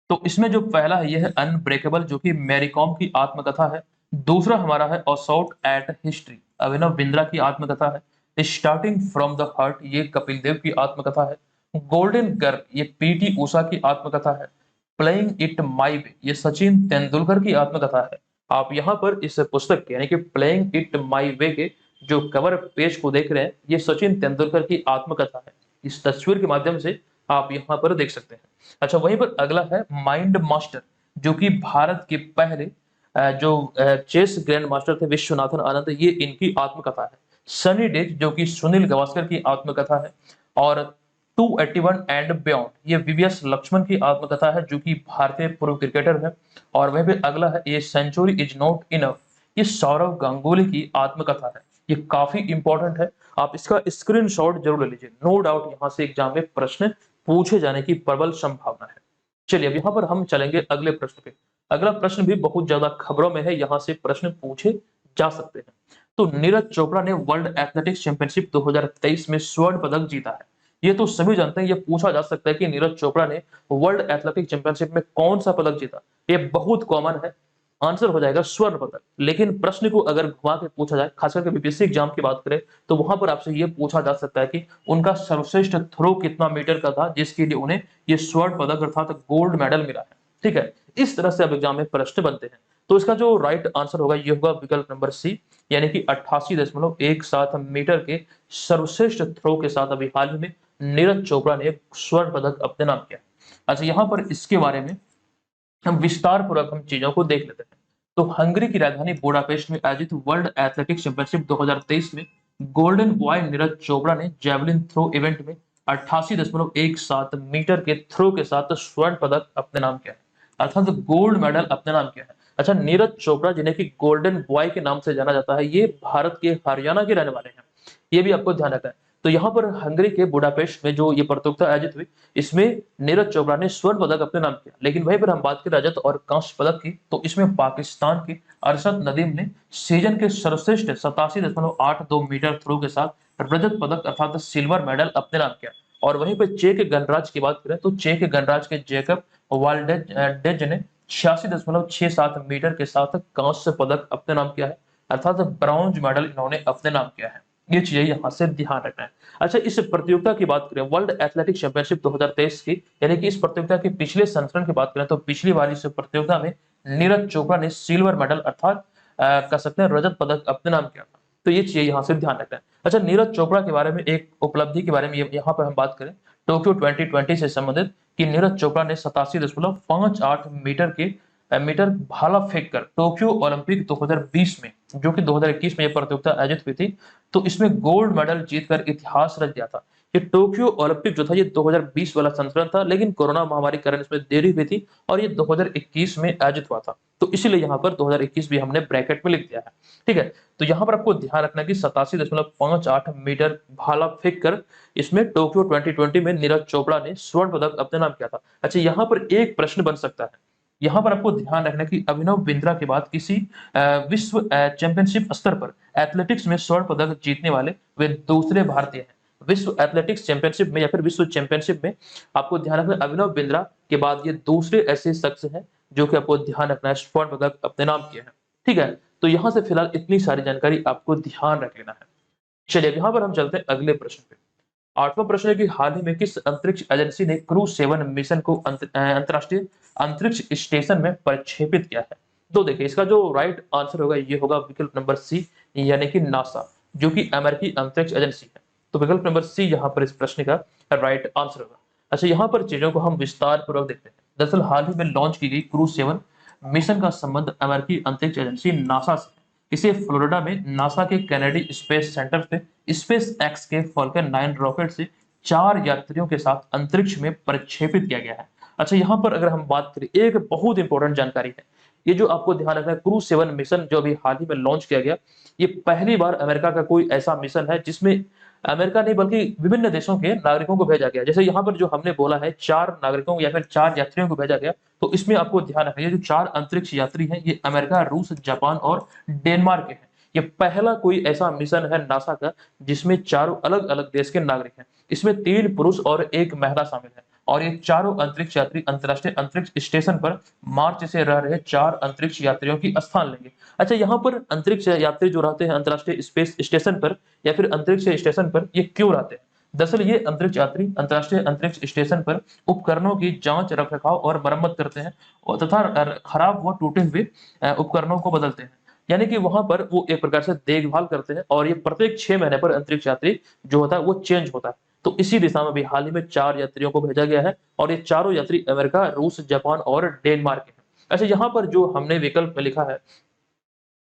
तो इसमें जो पहला है यह है अनब्रेकेबल, जो कि मैरी कॉम की आत्मकथा है। दूसरा हमारा है assault at history, Abhinav Bindra की आत्मकथा है। स्टार्टिंग फ्रॉम द हार्ट, ये कपिल देव की आत्मकथा है। गोल्डन गर्ल, ये पीटी उषा की आत्मकथा है। प्लेइंग इट माई वे, ये सचिन तेंदुलकर की आत्मकथा है। आप यहाँ पर इस पुस्तक के यानी कि प्लेइंग इट माई वे के जो कवर पेज को देख रहे हैं, ये सचिन तेंदुलकर की आत्मकथा है। इस तस्वीर के माध्यम से आप यहाँ पर देख सकते हैं। अच्छा, वहीं पर अगला है माइंड मास्टर, जो कि भारत के पहले जो चेस ग्रैंड मास्टर थे विश्वनाथन आनंद, ये इनकी आत्मकथा है। सनी डेज, जो कि सुनील गावस्कर की आत्मकथा है। और 281 एंड बियॉन्ड, ये वीवीएस लक्ष्मण की आत्मकथा है, जो कि भारतीय पूर्व क्रिकेटर है। और वहीं पे अगला है ये सेंचुरी इज नॉट इनफ, ये सौरव गांगुली की आत्मकथा है। ये काफी इंपॉर्टेंट है, आप इसका स्क्रीनशॉट जरूर ले लीजिए। नो डाउट यहाँ से एग्जाम में प्रश्न पूछे जाने की प्रबल संभावना है। चलिए, अब यहाँ पर हम चलेंगे अगले प्रश्न पे। अगला प्रश्न भी बहुत ज्यादा खबरों में है, यहाँ से प्रश्न पूछे जा सकते हैं। तो नीरज चोपड़ा ने वर्ल्ड एथलेटिक्स चैंपियनशिप 2023 में स्वर्ण पदक जीता है। ये तो सभी जानते हैं, ये पूछा जा सकता है कि नीरज चोपड़ा ने वर्ल्ड एथलेटिक्स चैंपियनशिप में कौन सा पदक जीता। ये बहुत कॉमन है, आंसर हो जाएगा स्वर्ण पदक। लेकिन प्रश्न को अगर घुमा के पूछा जाए, खास करके बीपीएससी एग्जाम की बात करें, तो वहां पर आपसे ये पूछा जा सकता है कि उनका सर्वश्रेष्ठ थ्रो कितना मीटर का था, जिसके लिए उन्हें ये स्वर्ण पदक अर्थात गोल्ड मेडल मिला है। ठीक है, इस तरह से अब एग्जाम में प्रश्न बनते हैं। तो इसका जो राइट आंसर होगा ये होगा विकल्प नंबर सी, यानी कि 88.17 मीटर के सर्वश्रेष्ठ थ्रो के साथ अभी हाल ही में नीरज चोपड़ा ने स्वर्ण पदक अपने नाम किया। अच्छा, यहाँ पर इसके बारे में हम विस्तार पूर्वक हम चीजों को देख लेते हैं। तो हंगरी की राजधानी बुडापेस्ट में आयोजित वर्ल्ड एथलेटिक्स चैंपियनशिप 2023 में गोल्डन बॉय नीरज चोपड़ा ने जेवलिन थ्रो इवेंट में 88.17 मीटर के थ्रो के साथ स्वर्ण पदक अपने नाम किया है, अर्थात गोल्ड मेडल अपने नाम किया है। अच्छा, नीरज चोपड़ा जिन्हें कि गोल्डन बॉय के नाम से जाना जाता है, ये भारत के हरियाणा के रहने वाले हैं, ये भी आपको ध्यान रखना है। तो यहाँ पर हंगरी के बुडापेस्ट में जो ये प्रतियोगिता आयोजित हुई, इसमें नीरज चोपड़ा ने स्वर्ण पदक अपने नाम किया। लेकिन वहीं पर हम बात करें रजत और कांस्य पदक की, तो इसमें पाकिस्तान के अरशद नदीम ने सीजन के सर्वश्रेष्ठ 87.82 मीटर थ्रो के साथ रजत पदक अर्थात सिल्वर मेडल अपने नाम किया। और वहीं पर चेक गणराज्य की बात करें तो चेक गणराज्य के जैकब वाल्डेज ने 86.67 मीटर के साथ कांस्य पदक अपने नाम किया है, अर्थात ब्रॉन्ज मेडल इन्होंने अपने नाम किया है। ये चीजें यहाँ से ध्यान रखना है। अच्छा, इस प्रतियोगिता की बात करें वर्ल्ड एथलेटिक्स चैंपियनशिप 2023 की, यानी कि इस प्रतियोगिता के पिछले संस्करण की बात करें तो पिछली बार इस प्रतियोगिता में नीरज चोपड़ा ने सिल्वर मेडल अर्थात कह सकते हैं रजत पदक अपने नाम किया था। तो ये चीजें यहाँ से ध्यान रखना है। अच्छा, नीरज चोपड़ा के बारे में एक उपलब्धि के बारे में यहाँ पर हम बात करें टोक्यो 2020 से संबंधित, कि नीरज चोपड़ा ने 87.58 मीटर भाला फेंक कर टोक्यो ओलंपिक 2020 में, जो कि 2021 में यह प्रतियोगिता आयोजित हुई थी, तो इसमें गोल्ड मेडल जीतकर इतिहास रच दिया था। ये टोक्यो ओलंपिक जो था ये 2020 वाला संस्करण था, लेकिन कोरोना महामारी के कारण इसमें देरी हुई थी और ये 2021 में आयोजित हुआ था। तो इसीलिए यहाँ पर 2021 भी हमने ब्रैकेट में लिख दिया है। ठीक है, तो यहाँ पर आपको ध्यान रखना कि 87.58 मीटर भाला फेंक कर इसमें टोक्यो 2020 में नीरज चोपड़ा ने स्वर्ण पदक अपने नाम किया था। अच्छा, यहाँ पर एक प्रश्न बन सकता है, यहाँ पर आपको ध्यान रखना कि अभिनव बिंद्रा के बाद किसी विश्व चैंपियनशिप स्तर पर एथलेटिक्स में स्वर्ण पदक जीतने वाले वे दूसरे भारतीय हैं। विश्व एथलेटिक्स चैंपियनशिप में या फिर विश्व चैंपियनशिप में आपको ध्यान रखना अभिनव बिंद्रा के बाद ये दूसरे ऐसे शख्स हैं जो कि आपको ध्यान रखना है स्वर्ण पदक अपने नाम किए हैं। ठीक है, तो यहाँ से फिलहाल इतनी सारी जानकारी आपको ध्यान रख लेना है। चलिए, यहाँ पर हम चलते हैं अगले प्रश्न पे। 8वां प्रश्न है कि हाल ही में किस अंतरिक्ष एजेंसी ने क्रू 7 मिशन को अंतरराष्ट्रीय अंतरिक्ष स्टेशन में प्रक्षेपित किया है? तो देखिए इसका जो राइट आंसर होगा ये होगा विकल्प नंबर सी, यानी कि नासा, जो कि अमेरिकी अंतरिक्ष एजेंसी है। तो विकल्प नंबर सी यहाँ पर इस प्रश्न का राइट आंसर होगा। अच्छा, यहाँ पर चीजों को हम विस्तार पूर्वक देखते हैं। दरअसल हाल ही में लॉन्च की गई क्रू 7 मिशन का संबंध अमेरिकी अंतरिक्ष एजेंसी नासा से है। इसे फ्लोरिडा में नासा के कैनेडी स्पेस सेंटर से स्पेस एक्स के फॉल्कन 9 रॉकेट से 4 यात्रियों के साथ अंतरिक्ष में प्रक्षेपित किया गया है। अच्छा, यहाँ पर अगर हम बात करें, एक बहुत इंपॉर्टेंट जानकारी है, ये जो आपको ध्यान रखना है, क्रू 7 मिशन जो अभी हाल ही में लॉन्च किया गया, ये पहली बार अमेरिका का कोई ऐसा मिशन है जिसमें अमेरिका नहीं बल्कि विभिन्न देशों के नागरिकों को भेजा गया। जैसे यहाँ पर जो हमने बोला है 4 नागरिकों या फिर 4 यात्रियों को भेजा गया, तो इसमें आपको ध्यान रखना है, ये जो 4 अंतरिक्ष यात्री हैं ये अमेरिका, रूस, जापान और डेनमार्क के हैं। ये पहला कोई ऐसा मिशन है नासा का जिसमें चारों अलग अलग देश के नागरिक हैं। इसमें 3 पुरुष और 1 महिला शामिल है और ये चारों अंतरिक्ष यात्री अंतरराष्ट्रीय अंतरिक्ष स्टेशन पर मार्च से रह रहे 4 अंतरिक्ष यात्रियों की स्थान लेंगे। अच्छा, यहाँ पर अंतरिक्ष यात्री जो रहते हैं अंतरराष्ट्रीय स्पेस स्टेशन पर या फिर अंतरिक्ष स्टेशन पर, ये क्यों रहते हैं? दरअसल ये अंतरिक्ष यात्री अंतरराष्ट्रीय अंतरिक्ष स्टेशन पर उपकरणों की जांच, रखरखाव और मरम्मत करते हैं और तथा खराब व टूटे हुए उपकरणों को बदलते हैं। यानी कि वहां पर वो एक प्रकार से देखभाल करते हैं और ये प्रत्येक 6 महीने पर अंतरिक्ष यात्री जो होता है वो चेंज होता है। तो इसी दिशा में भी हाल ही में 4 यात्रियों को भेजा गया है और ये चारों यात्री अमेरिका, रूस, जापान और डेनमार्क के हैं। अच्छा, यहाँ पर जो हमने विकल्प में लिखा है,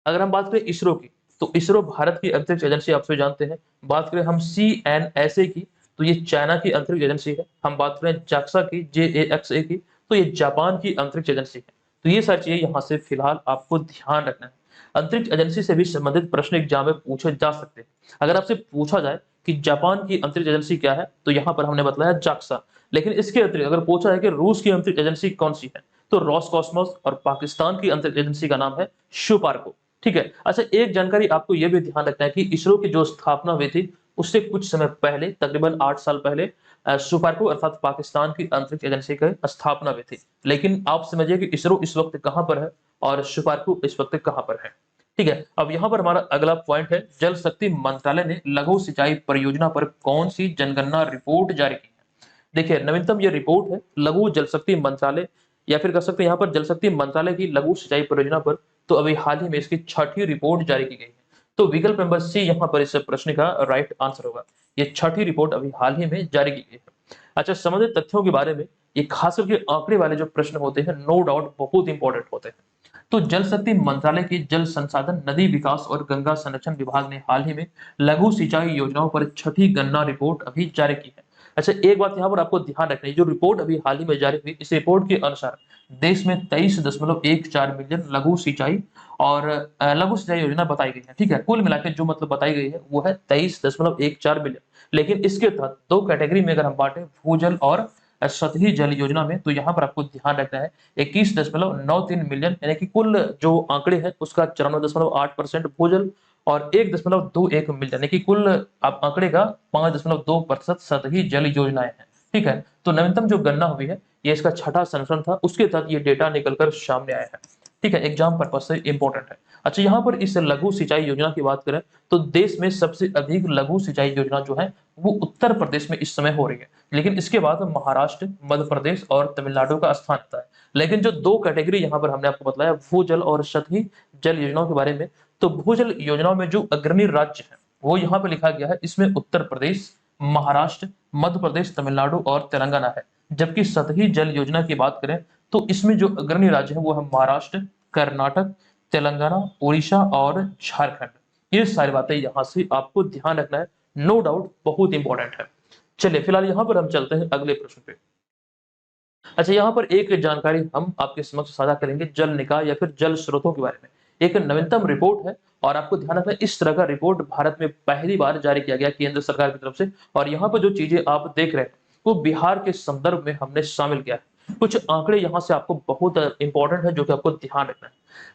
अगर हम बात करें इसरो की, तो इसरो भारत की अंतरिक्ष एजेंसी, आप सभी जानते हैं। बात करें हम CNSA की, तो ये चाइना की अंतरिक्ष एजेंसी है। हम बात करें JAXA की, JAXA की, तो ये जापान की अंतरिक्ष एजेंसी है। तो ये सारी चीजें यहाँ से फिलहाल आपको ध्यान रखना है। अंतरिक्ष एजेंसी से भी संबंधित प्रश्न एग्जाम में पूछे जा सकते हैं। अगर आपसे पूछा जाए कि जापान की अंतरिक्ष एजेंसी क्या है, तो यहाँ पर हमने बताया JAXA। लेकिन इसके अतिरिक्त अगर पूछा है कि रूस की अंतरिक्ष एजेंसी कौन सी है, तो रॉसकॉस्मोस, और पाकिस्तान की अंतरिक्ष एजेंसी का नाम है शुपार्को। ठीक है। अच्छा, एक जानकारी आपको यह भी ध्यान रखना है कि इसरो की जो स्थापना हुई थी उससे कुछ समय पहले, तकरीबन 8 साल पहले, शुपार्को अर्थात पाकिस्तान की अंतरिक्ष एजेंसी की स्थापना हुई थी। लेकिन आप समझिए कि इसरो इस वक्त कहां पर है और शुपार्को इस वक्त कहां पर है। ठीक है। अब यहाँ पर हमारा अगला पॉइंट है, जल शक्ति मंत्रालय ने लघु सिंचाई परियोजना पर कौन सी जनगणना रिपोर्ट जारी की है? देखिए, नवीनतम ये रिपोर्ट है लघु जल शक्ति मंत्रालय, या फिर कह सकते हैं यहाँ पर जल शक्ति मंत्रालय की लघु सिंचाई परियोजना पर, तो अभी हाल ही में इसकी 6ठी रिपोर्ट जारी की गई है। तो विकल्प नंबर सी यहाँ पर इस प्रश्न का राइट आंसर होगा। ये 6ठी रिपोर्ट अभी हाल ही में जारी की गई है। अच्छा, संबंधित तथ्यों के बारे में, ये खास करके आंकड़े वाले जो प्रश्न होते हैं, नो डाउट बहुत इंपॉर्टेंट होते हैं। तो जल शक्ति मंत्रालय के जल संसाधन, नदी विकास और गंगा संरक्षण विभाग ने हाल ही में लघु सिंचाई योजनाओं पर 6ठी गणना रिपोर्ट अभी जारी की है। अच्छा, एक बात यहाँ पर आपको ध्यान रखनी है, जो रिपोर्ट अभी हाल ही में जारी हुई, इस रिपोर्ट के अनुसार देश में 23.14 मिलियन लघु सिंचाई और लघु सिंचाई योजना बताई गई है। ठीक है, कुल मिलाकर जो मतलब बताई गई है वो है 23.14 मिलियन। लेकिन इसके तहत 2 कैटेगरी में अगर हम बांटे, भूजल और सतही जल योजना में, तो यहाँ पर आपको ध्यान रखना है 21.93 मिलियन, यानी कि कुल जो आंकड़े हैं उसका 94.8% भूजल और 1.21 मिलियन, यानी कि कुल आप आंकड़े का 5.2% सतही जल योजनाएं हैं। ठीक है। तो नवीनतम जो गणना हुई है, ये इसका 6ठा संस्करण था, उसके तहत ये डेटा निकलकर सामने आया है। ठीक है, एग्जाम पर्पज से इंपॉर्टेंट है। अच्छा, यहाँ पर इस लघु सिंचाई योजना की बात करें तो देश में सबसे अधिक लघु सिंचाई योजना जो है वो उत्तर प्रदेश में इस समय हो रही है, लेकिन इसके बाद महाराष्ट्र, मध्य प्रदेश और तमिलनाडु का स्थान आता है। लेकिन जो 2 कैटेगरी यहाँ पर हमने आपको बताया, भूजल और सतही जल योजनाओं के बारे में, तो भूजल योजनाओं में जो अग्रणी राज्य है वो यहाँ पे लिखा गया है, इसमें उत्तर प्रदेश, महाराष्ट्र, मध्य प्रदेश, तमिलनाडु और तेलंगाना है। जबकि सतही जल योजना की बात करें तो इसमें जो अग्रणी राज्य है वो है महाराष्ट्र, कर्नाटक, तेलंगाना, उड़ीसा और झारखंड। ये सारी बातें यहाँ से आपको ध्यान रखना है, नो डाउट बहुत इंपॉर्टेंट है। चलिए फिलहाल यहाँ पर हम चलते हैं अगले प्रश्न पे। अच्छा, यहाँ पर एक जानकारी हम आपके समक्ष साझा करेंगे जल निकाय या फिर जल स्रोतों के बारे में। एक नवीनतम रिपोर्ट है और आपको ध्यान रखना है, इस तरह का रिपोर्ट भारत में पहली बार जारी किया गया केंद्र सरकार की तरफ से। और यहाँ पर जो चीजें आप देख रहे हैं वो बिहार के संदर्भ में हमने शामिल किया है। कुछ आंकड़े यहाँ से आपको बहुत इंपॉर्टेंट है जो कि आपको ध्यान रखना है।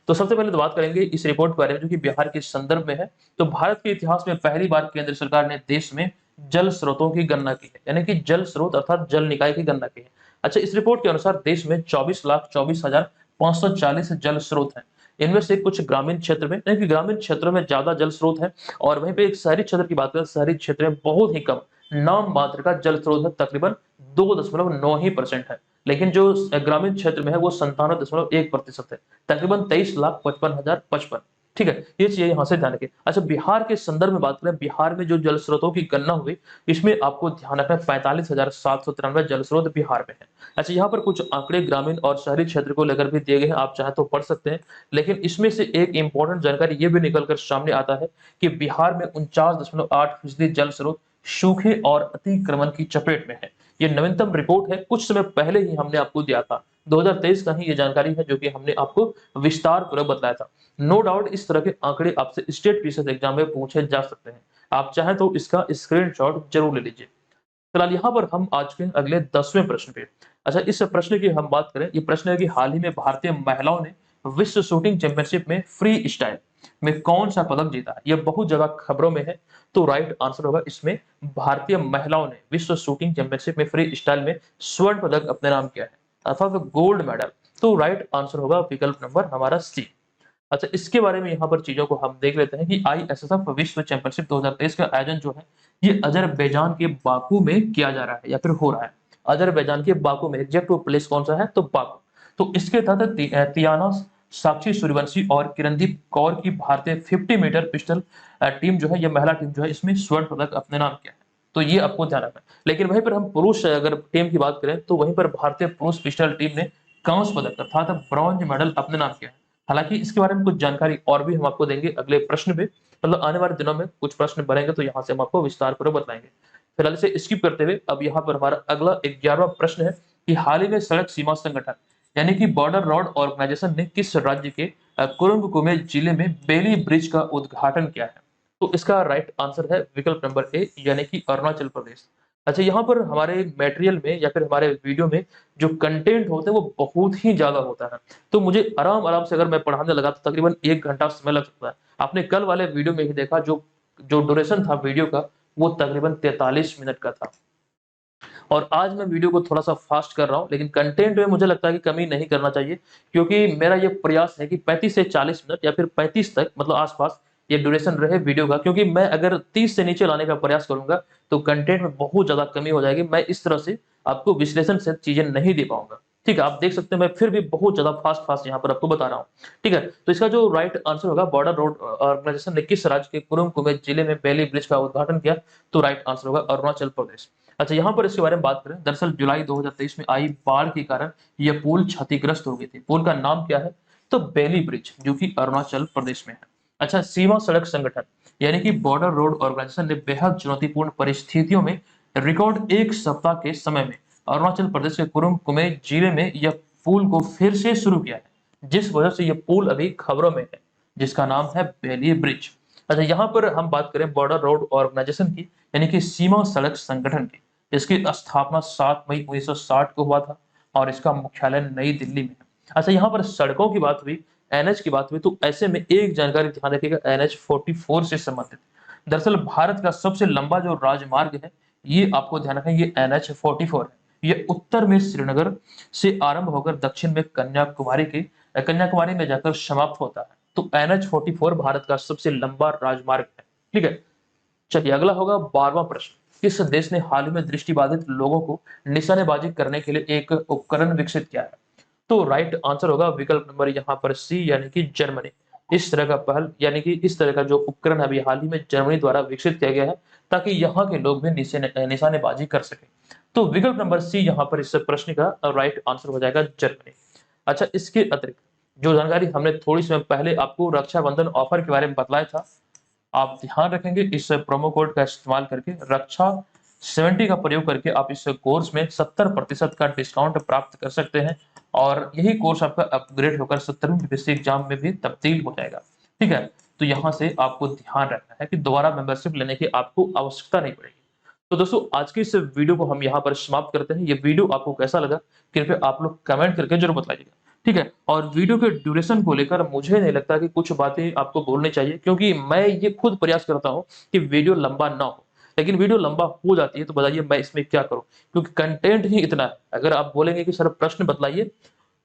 तो सबसे पहले तो बात करेंगे इस रिपोर्ट के बारे में जो कि बिहार के संदर्भ में है। तो भारत के इतिहास में पहली बार केंद्र सरकार ने देश में जल स्रोतों की गणना की है, यानी कि जल स्रोत अर्थात जल निकाय की गणना की है। अच्छा, इस रिपोर्ट के अनुसार देश में 24,24,540 जल स्रोत हैं। इनमें से कुछ ग्रामीण क्षेत्र में, यानी कि ग्रामीण क्षेत्रों में ज्यादा जल स्रोत है और वहीं पे एक शहरी क्षेत्र की बात करें, शहरी क्षेत्र में बहुत ही कम, नाम मात्र का जल स्रोत है, तकरीबन 2.9% है। लेकिन जो ग्रामीण क्षेत्र में है वो 97.1% है, तकरीबन 23,55,055। ठीक है, ये चीजें यहाँ से ध्यान रखें। अच्छा, बिहार के संदर्भ में बात करें, बिहार में जो जल स्रोतों की गणना हुई, इसमें आपको ध्यान रखना है 45,793 जल स्रोत बिहार में है। अच्छा, यहाँ पर कुछ आंकड़े ग्रामीण और शहरी क्षेत्र को लेकर भी दिए गए हैं, आप चाहे तो पढ़ सकते हैं। लेकिन इसमें से एक इंपॉर्टेंट जानकारी ये भी निकल कर सामने आता है कि बिहार में 49.8% जल स्रोत सूखे और अतिक्रमण की चपेट में है। ये नवीनतम रिपोर्ट है, कुछ समय पहले ही हमने आपको दिया था। 2023 का ही ये जानकारी है जो कि हमने आपको विस्तार पूर्वक बताया था। नो डाउट इस तरह के आंकड़े आपसे स्टेट पीसीएस एग्जाम में पूछे जा सकते हैं। आप चाहें तो इसका स्क्रीनशॉट जरूर ले लीजिए। फिलहाल यहाँ पर हम आज के अगले 10वें प्रश्न पे। अच्छा, इस प्रश्न की हम बात करें, ये प्रश्न है कि हाल ही में भारतीय महिलाओं ने विश्व शूटिंग चैंपियनशिप में फ्री स्टाइल में कौन सा पदक जीता है? ये बहुत जगह खबरों में है, तो राइट आंसर होगा इसमें भारतीय महिलाओं ने विश्व शूटिंग चैंपियनशिप में फ्री स्टाइल में स्वर्ण पदक अपने नाम किया है, अर्थात गोल्ड मेडल। तो राइट आंसर होगा विकल्प नंबर हमारा सी। अच्छा, इसके बारे में यहाँ पर चीजों को हम देख लेते हैं कि आईएसएसएफ विश्व चैंपियनशिप 2023 का आयोजन जो है ये अजरबैजान के बाकू में किया जा रहा है या फिर हो रहा है। अजरबैजान के बाकू में, एग्जैक्ट प्लेस कौन सा है तो बाकू। तो इसके तहत तियाना साक्षी सूर्यवंशी और किरणदीप कौर की भारतीय 50 मीटर पिस्टल टीम जो है, ये महिला टीम जो है, इसमें स्वर्ण पदक अपने नाम किया है। तो ये आपको ध्यान रखना है। लेकिन वहीं पर हम पुरुष अगर टीम की बात करें तो वहीं पर भारतीय पुरुष पिस्टल टीम ने कांस्य पदक अर्थात ब्रॉन्ज मेडल अपने नाम किया है। हालांकि इसके बारे में कुछ जानकारी और भी हम आपको देंगे अगले प्रश्न में, मतलब आने वाले दिनों में कुछ प्रश्न बनेंगे तो यहाँ से हम आपको विस्तार पूर्वक बताएंगे। फिलहाल इसे स्किप करते हुए अब यहाँ पर हमारा अगला 11वां प्रश्न है कि हाल ही में सड़क सीमा संगठन यानी कि बॉर्डर रोड ऑर्गेनाइजेशन ने किस राज्य के कुरुंग कुमे जिले में बेली ब्रिज का उद्घाटन किया है? तो इसका राइट आंसर है विकल्प नंबर ए यानी कि अरुणाचल प्रदेश। अच्छा, यहाँ पर हमारे मटेरियल में या फिर हमारे वीडियो में जो कंटेंट होते हैं वो बहुत ही ज्यादा होता है, तो मुझे आराम आराम से अगर मैं पढ़ाने लगा तो तकरीबन 1 घंटा समय लग सकता है। आपने कल वाले वीडियो में ही देखा, जो जो ड्यूरेशन था वीडियो का वो तकरीबन 43 मिनट का था। और आज मैं वीडियो को थोड़ा सा फास्ट कर रहा हूँ, लेकिन कंटेंट में मुझे लगता है कि कमी नहीं करना चाहिए, क्योंकि मेरा ये प्रयास है कि 35 से 40 मिनट या फिर 35 तक, मतलब आसपास ये ड्यूरेशन रहे वीडियो का। क्योंकि मैं अगर 30 से नीचे लाने का प्रयास करूंगा तो कंटेंट में बहुत ज्यादा कमी हो जाएगी, मैं इस तरह से आपको विश्लेषण से चीजें नहीं दे पाऊंगा। ठीक है, आप देख सकते हैं मैं फिर भी बहुत ज्यादा फास्ट फास्ट यहाँ पर आपको बता रहा हूँ। ठीक है, तो इसका जो राइट आंसर होगा, बॉर्डर रोड ऑर्गेनाइजेशन ने किस राज्य के कुरुंग कुमे जिले में बेली ब्रिज का उद्घाटन किया? तो राइट आंसर होगा अरुणाचल प्रदेश। अच्छा, यहाँ पर इसके बारे में बात करें, दरअसल जुलाई 2023 में आई बाढ़ के कारण यह पुल क्षतिग्रस्त हो गई थी। पुल का नाम क्या है? तो बेली ब्रिज, जो कि अरुणाचल प्रदेश में है। अच्छा, सीमा सड़क संगठन यानी कि बॉर्डर रोड ऑर्गेनाइजेशन ने बेहद चुनौतीपूर्ण परिस्थितियों में रिकॉर्ड 1 सप्ताह के समय में अरुणाचल प्रदेश के कुरुंग कुमे जिले में यह पुल को फिर से शुरू किया है, जिस वजह से यह पुल अभी खबरों में है, जिसका नाम है बेली ब्रिज। अच्छा, यहाँ पर हम बात करें बॉर्डर रोड ऑर्गेनाइजेशन की यानी कि सीमा सड़क संगठन की, इसकी स्थापना 7 मई 1960 को हुआ था और इसका मुख्यालय नई दिल्ली में है। अच्छा, यहाँ पर सड़कों की बात हुई, एनएच की बात हुई, तो ऐसे में एक जानकारी ध्यान रखिएगा एनएच 44 से संबंधित। दरअसल भारत का सबसे लंबा जो राजमार्ग है, ये आपको ध्यान रखें, ये एनएच 44 है। ये उत्तर में श्रीनगर से आरंभ होकर दक्षिण में कन्याकुमारी में जाकर समाप्त होता है। तो एनएच 44 भारत का सबसे लंबा राजमार्ग है। ठीक है, चलिए अगला होगा 12वां प्रश्न। किस देश ने हाल ही में दृष्टिबाधित लोगों को निशानेबाजी करने के लिए एक उपकरण विकसित किया है? तो राइट आंसर होगा विकल्प नंबर यहाँ पर सी यानी कि जर्मनी। इस तरह का पहल यानी कि इस तरह का जो उपकरण अभी हाल ही में जर्मनी द्वारा विकसित किया गया है, ताकि यहाँ के लोग भी निशानेबाजी कर सके। तो विकल्प नंबर सी यहाँ पर इस प्रश्न का राइट आंसर हो जाएगा जर्मनी। अच्छा, इसके अतिरिक्त जो जानकारी हमने थोड़ी समय पहले आपको रक्षाबंधन ऑफर के बारे में बताया था, आप ध्यान रखेंगे इस प्रोमो कोड का इस्तेमाल करके रक्षा 70 का प्रयोग करके आप इस कोर्स में 70% का डिस्काउंट प्राप्त कर सकते हैं और यही कोर्स आपका अपग्रेड होकर 70वीं बीपीएससी एग्जाम में भी तब्दील हो जाएगा। ठीक है, तो यहाँ से आपको ध्यान रखना है कि दोबारा मेंबरशिप लेने की आपको आवश्यकता नहीं पड़ेगी। तो दोस्तों, आज की इस वीडियो को हम यहाँ पर समाप्त करते हैं। ये वीडियो आपको कैसा लगा कृपया आप लोग कमेंट करके जरूर बताइएगा। ठीक है, और वीडियो के ड्यूरेशन को लेकर मुझे नहीं लगता कि कुछ बातें आपको बोलनी चाहिए, क्योंकि मैं ये खुद प्रयास करता हूँ कि वीडियो लंबा ना हो, लेकिन वीडियो लंबा हो जाती है तो बताइए मैं इसमें क्या करूँ, क्योंकि कंटेंट ही इतना है। अगर आप बोलेंगे कि सर प्रश्न बतलाइए,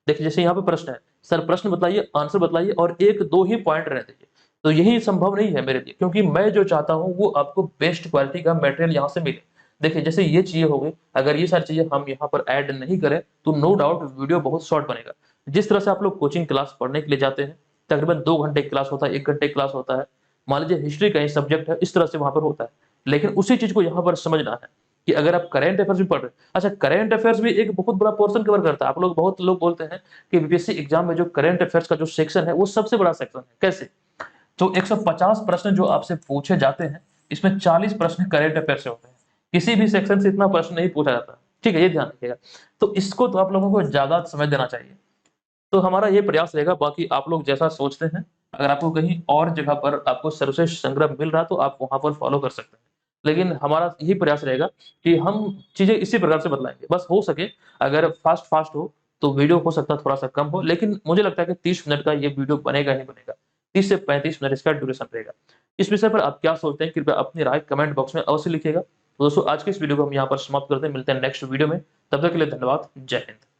देखिए जैसे यहाँ पे प्रश्न है, सर प्रश्न बताइए, आंसर बताइए और 1-2 ही पॉइंट रहने दीजिए, तो यही संभव नहीं है मेरे लिए, क्योंकि मैं जो चाहता हूँ वो आपको बेस्ट क्वालिटी का मटेरियल यहाँ से मिले। देखिए जैसे ये चीजें हो गई, अगर ये सारी चीजें हम यहाँ पर ऐड नहीं करें तो नो डाउट वीडियो बहुत शॉर्ट बनेगा। जिस तरह से आप लोग कोचिंग क्लास पढ़ने के लिए जाते हैं, तकरीबन 2 घंटे क्लास होता है, 1 घंटे क्लास होता है, मान लीजिए हिस्ट्री का ही सब्जेक्ट है, इस तरह से वहाँ पर होता है। लेकिन उसी चीज़ को यहाँ पर समझना है कि अगर आप करंट अफेयर्स भी पढ़ रहे हैं, अच्छा करंट अफेयर्स भी एक बहुत बड़ा पोर्शन कवर करता है। आप लोग बहुत लोग बोलते हैं कि बीपीएससी एग्जाम में जो करंट अफेयर्स का जो सेक्शन है वो सबसे बड़ा सेक्शन है। कैसे? तो 150 प्रश्न जो आपसे पूछे जाते हैं, इसमें 40 प्रश्न करंट अफेयर से होते हैं। किसी भी सेक्शन से इतना प्रश्न नहीं पूछा जाता। ठीक है, ये ध्यान रखिएगा। तो इसको तो आप लोगों को ज़्यादा समय देना चाहिए। तो हमारा ये प्रयास रहेगा, बाकी आप लोग जैसा सोचते हैं, अगर आपको कहीं और जगह पर आपको सर्वश्रेष्ठ संग्रह मिल रहा है तो आप वहाँ पर फॉलो कर सकते हैं। लेकिन हमारा यही प्रयास रहेगा कि हम चीज़ें इसी प्रकार से बदलाएँगे। बस हो सके अगर फ़ास्ट हो तो वीडियो हो सकता है थोड़ा-सा कम हो, लेकिन मुझे लगता है कि 30 मिनट का ये वीडियो बनेगा ही बनेगा। 30 से 35 मिनट इसका ड्यूरेशन रहेगा। इस विषय पर आप क्या सोचते हैं कृपया अपनी राय कमेंट बॉक्स में अवश्य लिखिएगा। तो दोस्तों आज की इस वीडियो को हम यहाँ पर समाप्त करते हैं, मिलते हैं नेक्स्ट वीडियो में। तब तक के लिए धन्यवाद। जय हिंद।